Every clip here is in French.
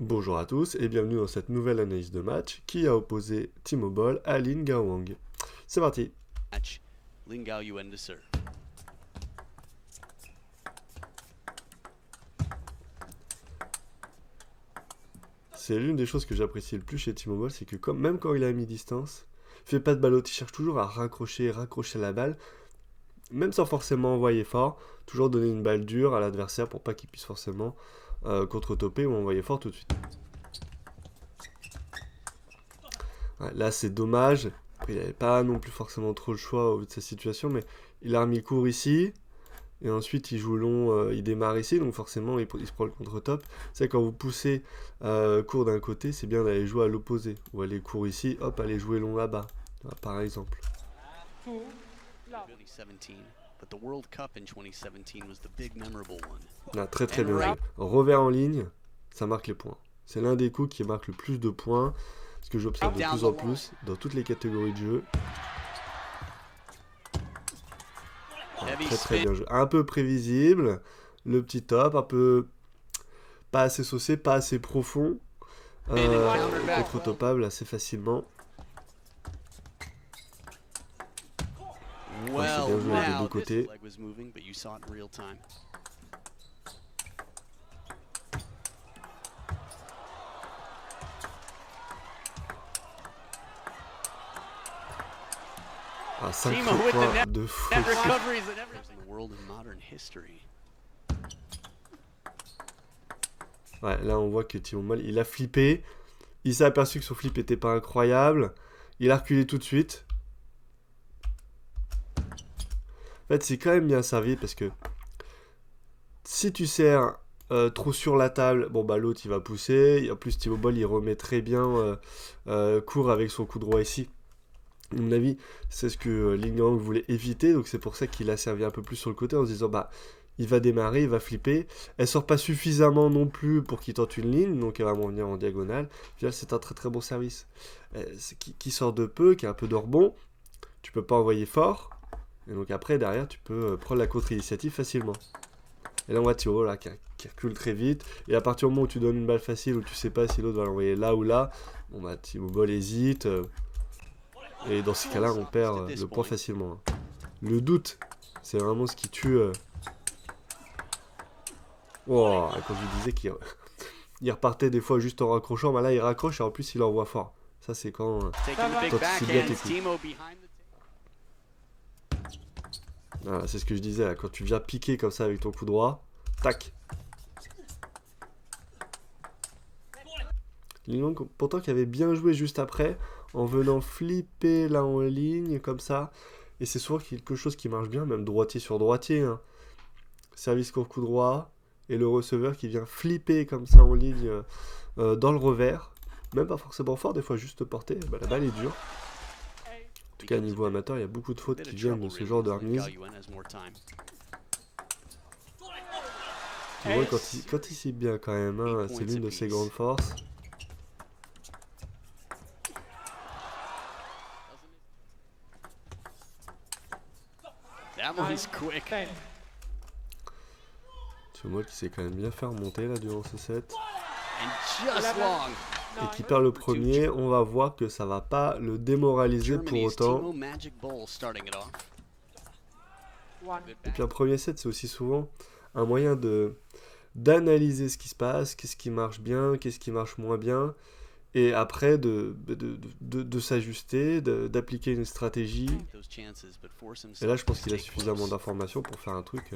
Bonjour à tous et bienvenue dans cette nouvelle analyse de match qui a opposé Timo Boll à Lin Gawang. C'est parti. Match. Lingao Yuan to serve. C'est l'une des choses que j'apprécie le plus chez Timo Boll, c'est que même quand il a mi-distance, il fait pas de ballot, il cherche toujours à raccrocher la balle, même sans forcément envoyer fort, toujours donner une balle dure à l'adversaire pour pas qu'il puisse forcément contre-topper ou envoyer fort tout de suite. Ouais, là c'est dommage, après, il n'avait pas non plus forcément trop le choix au vu de sa situation, mais il a remis court ici, et ensuite il joue long, il démarre ici, donc forcément il se prend le contre-top. C'est quand vous poussez court d'un côté, c'est bien d'aller jouer à l'opposé, ou aller court ici, hop, aller jouer long là-bas, par exemple. 2017, but the World Cup in 2017 was the big memorable one. Là, très très bien joué. Revers en ligne, ça marque les points. C'est l'un des coups qui marque le plus de points, ce que j'observe de plus en plus dans toutes les catégories de jeu. Très très bien joué. Un peu prévisible, le petit top, un peu pas assez saucé, pas assez profond, contre-topable assez facilement. Ouais, c'est bien joué des deux côtés. Ah, 5 points de fou. Ouais, là on voit que Timo Boll, il a flippé. Il s'est aperçu que son flip était pas incroyable. Il a reculé tout de suite. En fait, c'est quand même bien servi parce que si tu sers trop sur la table, bon bah l'autre il va pousser. Et en plus, Timo Boll il remet très bien court avec son coup droit ici. À mon avis, c'est ce que Lin Gawang voulait éviter, donc c'est pour ça qu'il a servi un peu plus sur le côté en se disant bah il va démarrer, il va flipper. Elle sort pas suffisamment non plus pour qu'il tente une ligne, donc elle va m'en venir en diagonale. Puis là, c'est un très très bon service. Qui sort de peu, qui a un peu de rebond. Tu peux pas envoyer fort. Et donc après, derrière, tu peux prendre la contre-initiative facilement. Et là, on voit Timo là, qui recule très vite. Et à partir du moment où tu donnes une balle facile, où tu sais pas si l'autre va l'envoyer là ou là, bon bah Timo Boll hésite. Et dans ces cas-là, on perd le point facilement. Le doute, c'est vraiment ce qui tue. Oh, quand je vous disais qu'il il repartait des fois juste en raccrochant, bah là il raccroche et en plus il envoie fort. Ça c'est quand c'est bien tes coups. Voilà, c'est ce que je disais, là, quand tu viens piquer comme ça avec ton coup droit, tac. Lilong, pourtant qui avait bien joué juste après, en venant flipper là en ligne comme ça. Et c'est souvent quelque chose qui marche bien, même droitier sur droitier. Hein. Service court coup droit, et le receveur qui vient flipper comme ça en ligne dans le revers. Même pas forcément fort, des fois juste porté, bah, la balle est dure. En tout cas, à niveau amateur, il y a beaucoup de fautes qui viennent de ce genre de remise. Tu vois, quand il cible bien quand même, hein, c'est l'une de ses grandes forces. Tu vois qui sait quand même bien faire monter là durant ce set. Et qui perd le premier, on va voir que ça va pas le démoraliser pour autant. Et puis un premier set, c'est aussi souvent un moyen d'analyser ce qui se passe, qu'est-ce qui marche bien, qu'est-ce qui marche moins bien, et après de s'ajuster, d'appliquer une stratégie. Et là, je pense qu'il a suffisamment d'informations pour faire un truc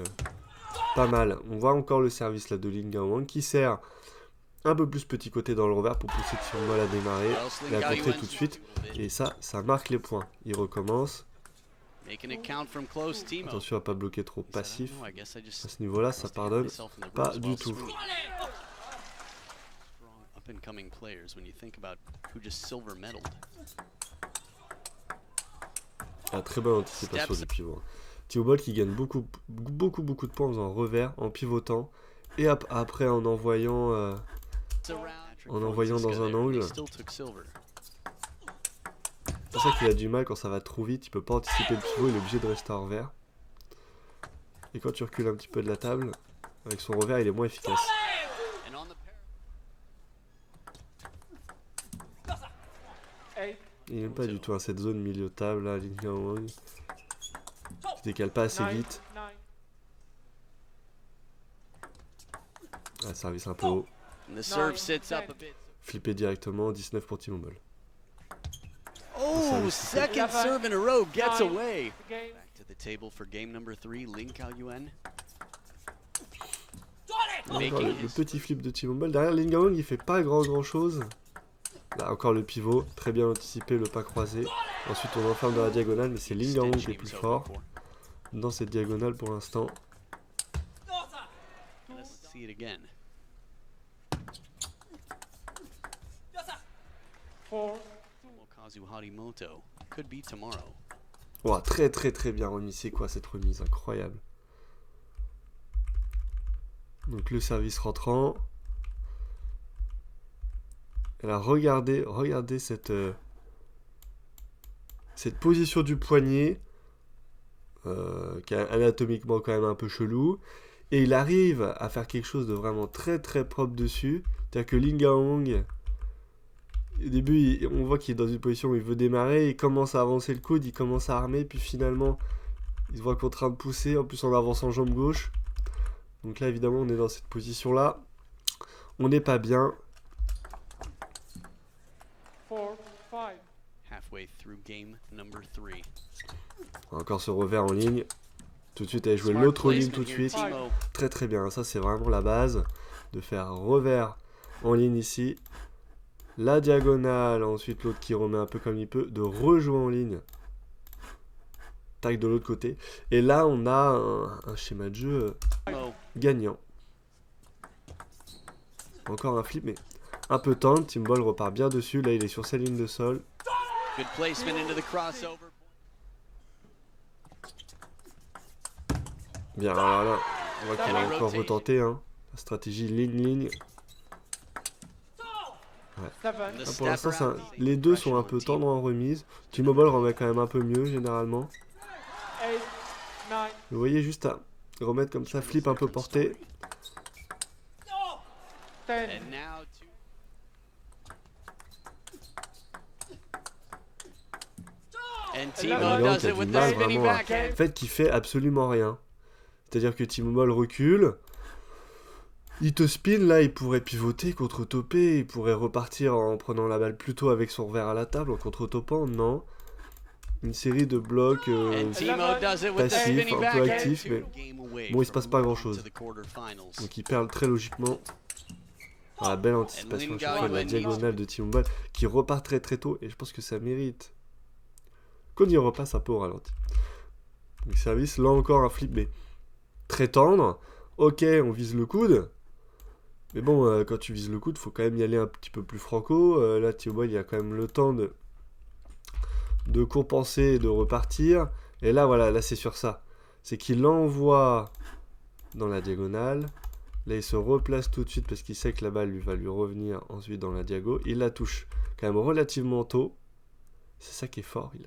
pas mal. On voit encore le service là de Lin Gawang qui sert un peu plus petit côté dans le revers pour pousser Timo Boll à démarrer et à contrer tout de suite. Et ça marque les points. Il recommence. Attention à pas bloquer trop passif. À ce niveau-là, ça pardonne pas du tout. Ah, très bonne anticipation du pivot. Timo Boll qui gagne beaucoup de points en faisant revers, en pivotant et après en envoyant dans un angle. C'est pour ça qu'il a du mal quand ça va trop vite, il peut pas anticiper le pivot, il est obligé de rester en revers. Et quand tu recules un petit peu de la table, avec son revers il est moins efficace. Il n'aime pas du tout cette zone milieu de table là, Lin Gaowang. Il se décale pas assez vite. Ah, service un peu haut. And the serve sits up a bit. Flippé directement, 19 pour T-Mobile. Oh, second serve in a row gets Nine. away. Game. Back to the table for game number 3, Lin Kao-yuan. Encore Making le his petit flip de T-Mobile. Derrière Lin Gaowang, il fait pas grand chose. Là encore le pivot, très bien anticipé, le pas croisé. Ensuite on enferme dans la diagonale, mais c'est Lin Gaowang qui est plus fort dans cette diagonale pour l'instant. Let's see it again. 4. Kazu Harimoto could be tomorrow. Ouah, très bien remis. C'est quoi cette remise? Incroyable. Donc le service rentrant. Et là, regardez cette position du poignet qui est anatomiquement quand même un peu chelou. Et il arrive à faire quelque chose de vraiment très propre dessus. C'est-à-dire que Lin Gaowang, au début, on voit qu'il est dans une position où il veut démarrer, il commence à avancer le coude, il commence à armer, puis finalement, il se voit contraint de pousser, en plus en avançant jambe gauche. Donc là, évidemment, on est dans cette position-là. On n'est pas bien. 4. 5. Halfway through game number 3. Encore ce revers en ligne. Tout de suite, aller jouer Smart l'autre ligne placement tout de here, suite. Timo. Très bien. Ça, c'est vraiment la base. De faire revers en ligne ici. La diagonale, ensuite l'autre qui remet un peu comme il peut. De rejouer en ligne. Tac de l'autre côté. Et là, on a un schéma de jeu Timo. gagnant. Encore un flip, mais un peu tendre. T-Mobile repart bien dessus. Là, il est sur sa ligne de sol. Good placement into the crossover. Bien, alors là, on voit qu'il a encore retenté. Hein. La stratégie ligne. 7. The Ah, pour step l'instant, around. les deux sont un peu tendres en remise. T-Mobile remet quand même un peu mieux, généralement. 8. 9. Vous voyez, juste à remettre comme ça, flip un peu porté. 10. And now to and Timo Gaowang does qui a it du with the mal spinning vraiment à... backhand. En fait, qui fait absolument rien. C'est-à-dire que T-Mobile recule. Il te spin, là, il pourrait pivoter, contre-topper. Il pourrait repartir en prenant la balle plutôt avec son revers à la table, en contre-topant. Non. Une série de blocs... And Timo does it with the passif, spinning un peu backhand. actif, mais bon, il se passe pas grand-chose. Donc il perd très logiquement. Voilà, belle anticipation à chaque fois de la diagonale de T-Mobile qui repart très tôt et je pense que ça mérite qu'on y repasse un peu au ralenti. Donc service, là encore un flip mais très tendre. Ok, on vise le coude. Mais bon, quand tu vises le coude, faut quand même y aller un petit peu plus franco. Là, T-Mobile, il a quand même le temps de compenser et de repartir. Et là, voilà, là c'est sur ça. C'est qu'il l'envoie dans la diagonale. Là, il se replace tout de suite parce qu'il sait que la balle va lui revenir ensuite dans la diago. Il la touche quand même relativement tôt. C'est ça qui est fort. Il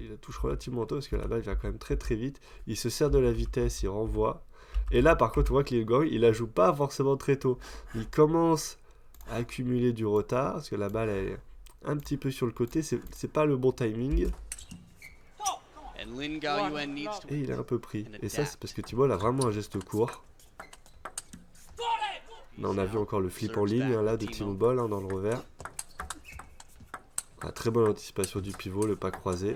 la touche relativement tôt parce que la balle vient quand même très vite. Il se sert de la vitesse, il renvoie. Et là, par contre, on voit que Lin Gaowang, il la joue pas forcément très tôt. Il commence à accumuler du retard parce que la balle est un petit peu sur le côté. C'est pas le bon timing. And Lin Kao-yuan needs to Et il est un peu pris. Et ça, c'est parce que T-Mobile a vraiment un geste court. Là, on a vu encore le flip en ligne hein, là, de T-Mobile hein, dans le revers. Ah, très bonne anticipation du pivot, le pas croisé.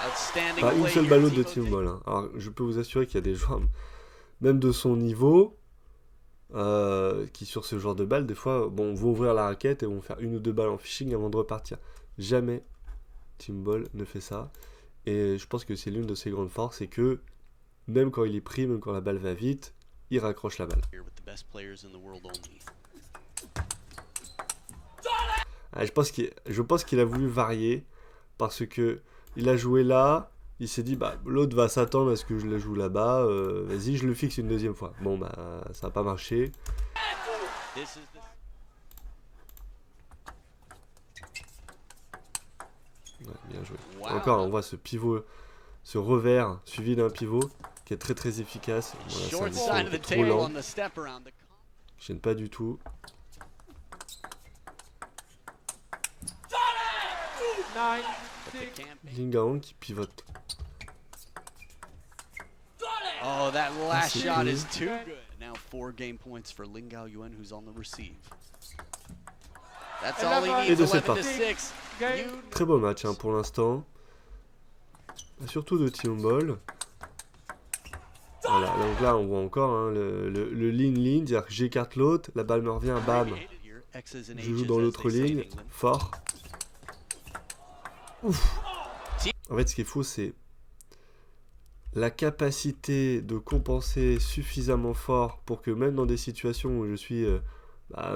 outstanding Pas une play seule here, balle de Timo. T-Mobile. Hein. Alors, je peux vous assurer qu'il y a des joueurs, même de son niveau, qui sur ce genre de balle, des fois, bon, vont ouvrir la raquette et vont faire une ou deux balles en fishing avant de repartir. Jamais T-Mobile ne fait ça. Et je pense que c'est l'une de ses grandes forces, c'est que même quand il est pris, même quand la balle va vite, il raccroche la balle. Here with the best players in the world only. Ah, je pense qu'il a voulu varier parce que il a joué là, il s'est dit bah l'autre va s'attendre à ce que je le joue là-bas, vas-y je le fixe une deuxième fois. Bon bah ça n'a pas marché. This is the Ouais, bien joué. Wow. Encore on voit ce pivot, ce revers suivi d'un pivot qui est très efficace. Voilà, short ça side un of peu the trop table lent, on the step around. gêne pas du tout. 9, But the 6. campaign. Lin Gaohong qui pivote. Oh, that last c'est shot cool. is too good. Now 4 game points for Lin Gaoyuan, who's on the receive. That's all he Et needs, de cette 11 to partie. 6. Game. You Très beau match hein, pour l'instant. Surtout de Timo Boll. Voilà, donc là on voit encore hein, le lean, c'est-à-dire que j'écarte l'autre, la balle me revient, bam. Je joue dans l'autre ligne, fort. Ouf. En fait, ce qui est fou, c'est la capacité de compenser suffisamment fort pour que même dans des situations où je suis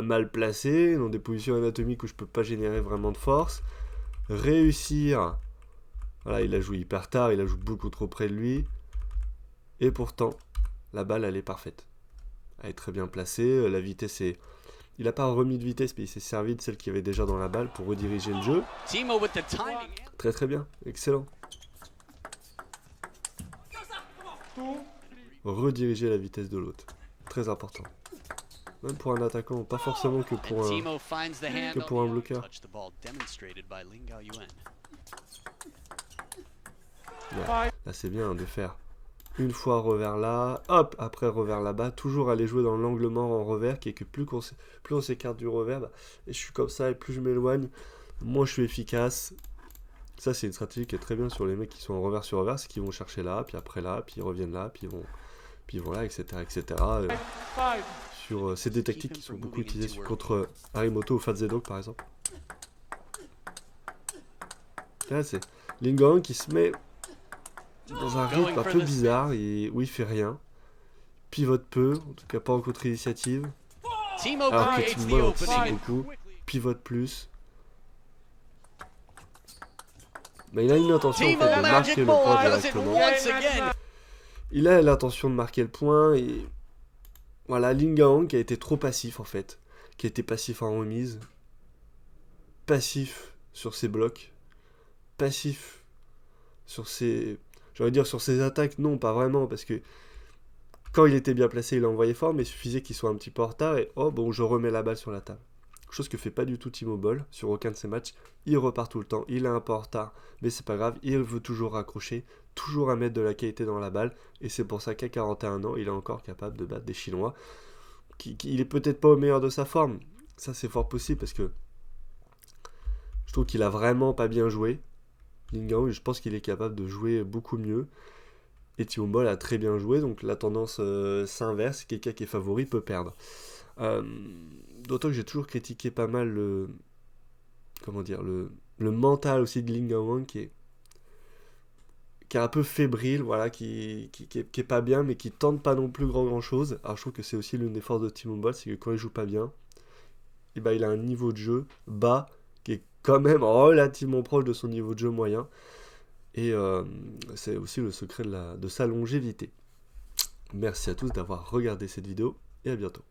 mal placé, dans des positions anatomiques où je peux pas générer vraiment de force, réussir. Voilà, il a joué hyper tard, il a joué beaucoup trop près de lui. Et pourtant, la balle, elle est parfaite. Elle est très bien placée, la vitesse est... Il n'a pas remis de vitesse, mais il s'est servi de celle qu'il y avait déjà dans la balle pour rediriger le jeu. Timo with the timing. Très très bien, excellent. 2, 3. Rediriger la vitesse de l'autre. Très important. Même pour un attaquant, pas forcément que And pour un... Timo finds the hand que on pour un the bloqueur. touch the ball demonstrated by Lin Gaoyuan. Là, c'est bien de faire une fois revers là, hop, après revers là-bas, toujours aller jouer dans l'angle mort en revers, qui est que plus on s'écarte du revers, bah, et je suis comme ça, et plus je m'éloigne, moins je suis efficace. Ça, c'est une stratégie qui est très bien sur les mecs qui sont en revers sur revers, c'est qu'ils vont chercher là, puis après là, puis ils reviennent là, puis ils vont là, etc. etc. 5. C'est des tactiques qui sont beaucoup utilisées contre Harimoto ou Fazedok par exemple. Là, c'est Lin Gaohong qui se met dans un rythme un peu bizarre, où il fait rien, pivote peu, en tout cas pas en contre-initiative, Timo alors que creates Timo the Boll anticipe opening. beaucoup, pivote plus. Mais il a une intention en Timo fait, de marquer Magic le Ball point does it directement. once again. Il a l'intention de marquer le point et voilà, Lin Gaohong qui a été trop passif en fait, qui a été passif en remise, passif sur ses blocs, passif sur ses... J'aurais dire sur ses attaques, non, pas vraiment, parce que quand il était bien placé, il a envoyé fort, mais il suffisait qu'il soit un petit peu en retard et oh bon, je remets la balle sur la table. Chose que fait pas du tout Timo Boll sur aucun de ses matchs. Il repart tout le temps, il est un peu en retard, mais c'est pas grave, il veut toujours raccrocher, toujours à mettre de la qualité dans la balle, et c'est pour ça qu'à 41 ans, il est encore capable de battre des Chinois. Il est peut-être pas au meilleur de sa forme, ça c'est fort possible parce que je trouve qu'il a vraiment pas bien joué. Lin Gaohong, je pense qu'il est capable de jouer beaucoup mieux. Et Timo Boll a très bien joué, donc la tendance s'inverse. Quelqu'un qui est favori peut perdre. D'autant que j'ai toujours critiqué pas mal le mental aussi de Lin Gaohong qui est un peu fébrile, voilà, qui est pas bien, mais qui tente pas non plus grand chose. Alors je trouve que c'est aussi l'une des forces de Timo Boll, c'est que quand il joue pas bien, et ben, il a un niveau de jeu bas qui est quand même relativement proche de son niveau de jeu moyen. Et c'est aussi le secret de sa longévité. Merci à tous d'avoir regardé cette vidéo et à bientôt.